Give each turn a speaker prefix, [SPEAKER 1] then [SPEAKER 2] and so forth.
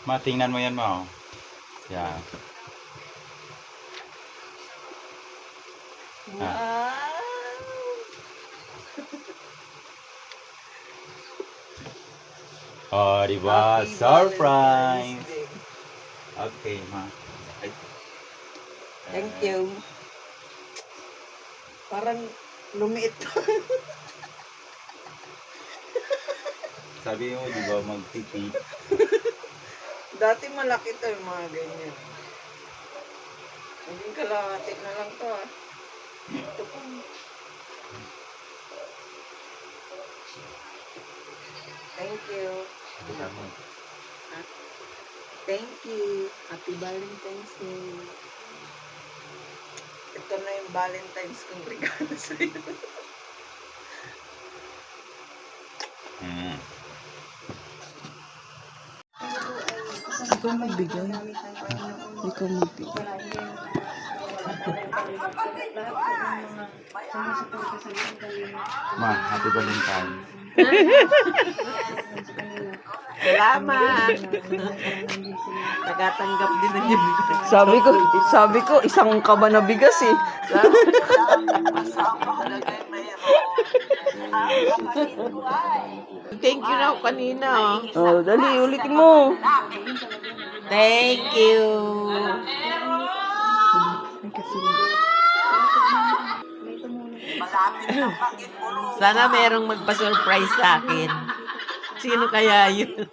[SPEAKER 1] Matingnan mo yan, ma. Oh. Yan.
[SPEAKER 2] Wow!
[SPEAKER 1] Oh, di ba?
[SPEAKER 2] Happy
[SPEAKER 1] Surprise!
[SPEAKER 2] Valentine's Day.
[SPEAKER 1] Okay, ma. Ay.
[SPEAKER 2] Thank you. Parang lumiit.
[SPEAKER 1] Sabi mo, di ba, magtiti?
[SPEAKER 2] Dati malaki to yung mga ganyan. Naging kalahati na lang to ah. Ito pa. Thank you. Thank you. Happy Valentine's Day. Ito na yung Valentine's kong regalo sa'yo.
[SPEAKER 1] Hmm.
[SPEAKER 2] Ikaw magbigay. Ikaw magbigay.
[SPEAKER 1] Ma, happy Valentine.
[SPEAKER 2] Salamat. Nagatanggap din na niya bigas.
[SPEAKER 3] Sabi ko, isang kaba na bigas eh.
[SPEAKER 2] Thank you na ako kanina.
[SPEAKER 3] Oh, dali, ulitin mo.
[SPEAKER 2] Thank you. Sana merong magpa-surprise sa akin. Sino kaya yun?